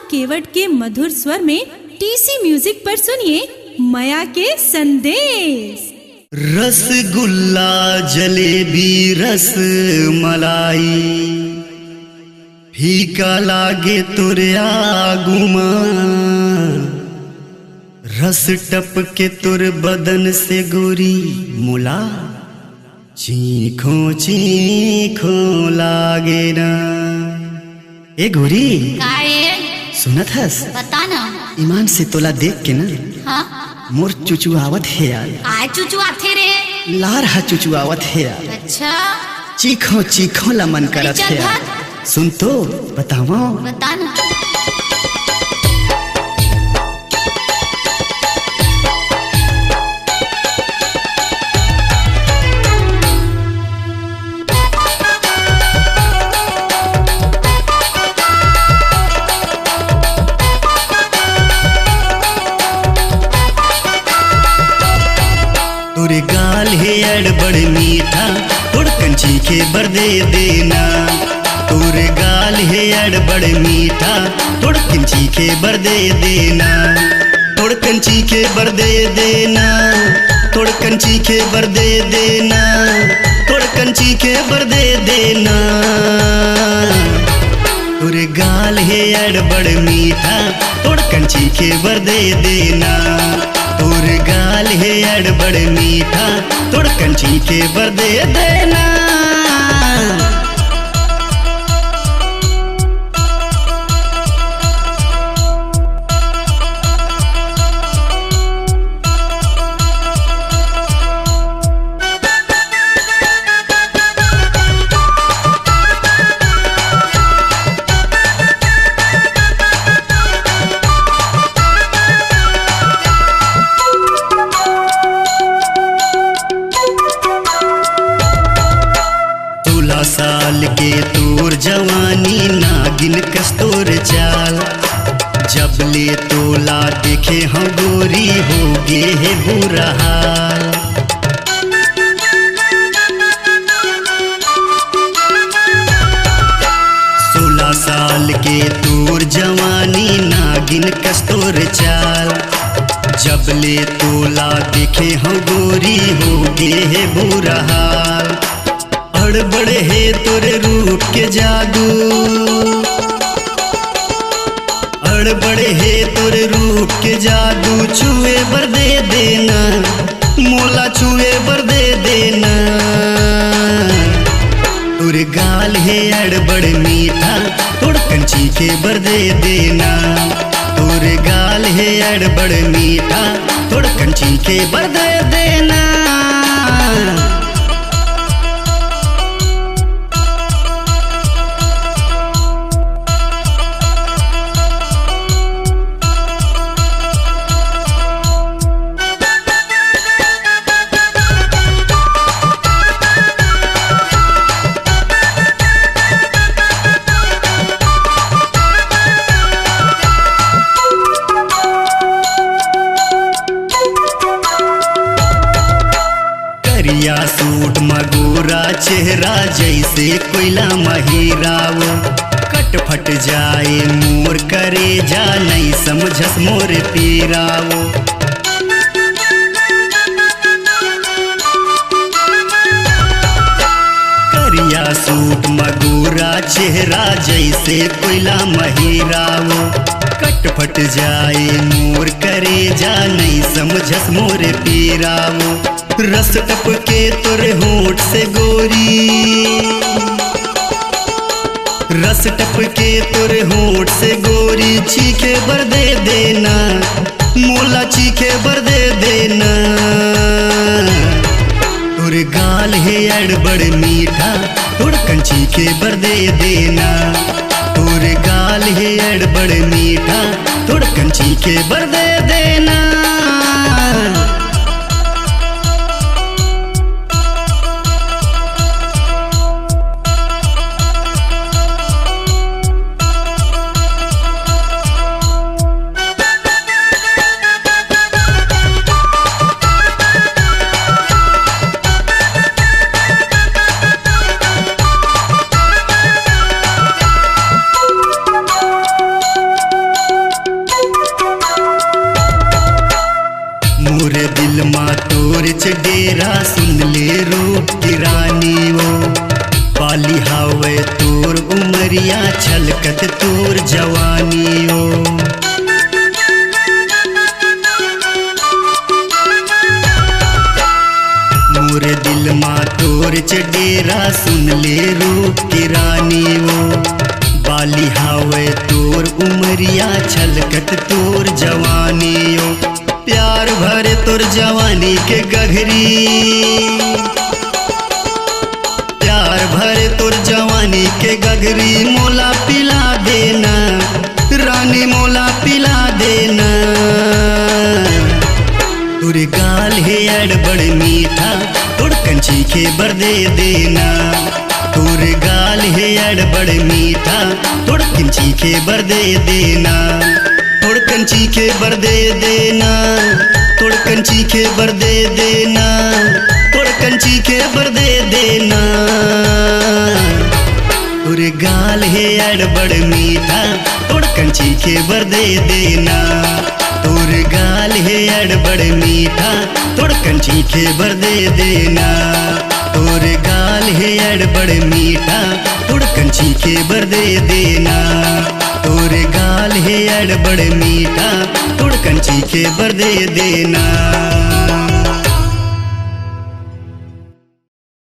केवट के मधुर स्वर में टीसी म्यूजिक पर सुनिए माया के संदेश। रसगुल्ला जलेबी रस मलाई फीका लागे तुरे आगुमा, रस टपके तुर बदन से गोरी मुला, चीखो चीखो लागे ना। ए गोरी सुनत हस? बता ना। ईमान से तोला देख के ना हाँ? मोर चुचुआवत है यार। आए चुचू आथे रे। लार हा चुचुआवत है यार। अच्छा चीखो चीखो ला मन करत है यार। सुन तो बताओ। बता ना। तोरे गाल है अड़बड़ मीठा, तोड़ कंची के बर दे देना। तोरे गाल है अड़बड़ मीठा, तोड़ कंची के बर दे देना। तोड़ कंची के बर दे देना। तोड़ कंची के बर दे देना। तोड़ कंची के बर दे देना। तोरे गाल है अड़बड़ मीठा, तोड़ कंची के बर दे देना। तोर गाल है अड़बड़ मीठा, तोड़ कंची के बर दे देना। साल के तोर जवानी नागिन कस्तूर चाल, जब ले तोला देखे हम गोरी हो गे है बुरा हाल। 16 साल के तोर जवानी नागिन कस्तूर चाल, जब ले तोला देखे हम गोरी हो गे है बुरा हाल। अड़बड़ है तोरे रूप के जादू, अड़बड़ है तोरे रूप के जादू। छुए बर दे देना, मोला छुए बर दे देना। तोरे गाल है अड़बड़ मीठा, तोड़ कंची के बर दे देना। तोरे गाल है अड़बड़ मीठा, तोड़ कंची के बर दे देना। करिया सूट मगोरा चेहरा जैसे कोयला महिराओ, कटफट जाए मोर करे जा नहीं समझस मोर पीराओ। करिया सूट मगोरा चेहरा जैसे कोयला महिराओ, कटफट जाए मोर करे जा नहीं समझस मोर पीराओ। रस टपके तुरे होंठ से गोरी, रस टपके तुरे होंठ से गोरी। चीखे बर दे देना, मोला चीखे बर दे देना। तुरे गाल है अड़बड़ मीठा, तोड़ कंची के बर दे देना। तुरे गाल है अड़बड़ मीठा, तोड़ कंची के बर दे देना। मोरे दिल माँ तोर च डेरा सुन ले रूप की रानी वो पाली हावे तोर उमरिया छलकत तोर जवानी ओ मोरे दिल माँ तोर च डेरा सुन ले रूप की रानी वो बाली हावे तोर उमरिया छलकत तोर जवानी ओ प्यार भरे तोर जवानी के गघरी प्यार भरे तोर जवानी के गघरी मोला पिला देना रानी मोला पिला देना तोरे गाल है अड़ बड़ मीठा तोड़ कंची के बर दे देना तोरे गाल है अड़ बड़ मीठा तोड़ कंची के बर दे देना तोड़ कंची के बर दे देना तोड़ कंची के बर दे देना तोड़ कंची के बर दे देना तोरे गाल है अड़ बड़ मीठा तोड़ कंची के बर दे देना तोर गाल है अड़ बड़ मीठा तोड़ कंची के बर दे देना तोर गाल है अड़ बड़ मीठा तोड़ कंची के बर दे देना तोर गाल है अड़ बड़ मीठा तोड़ कंची के बर दे देना।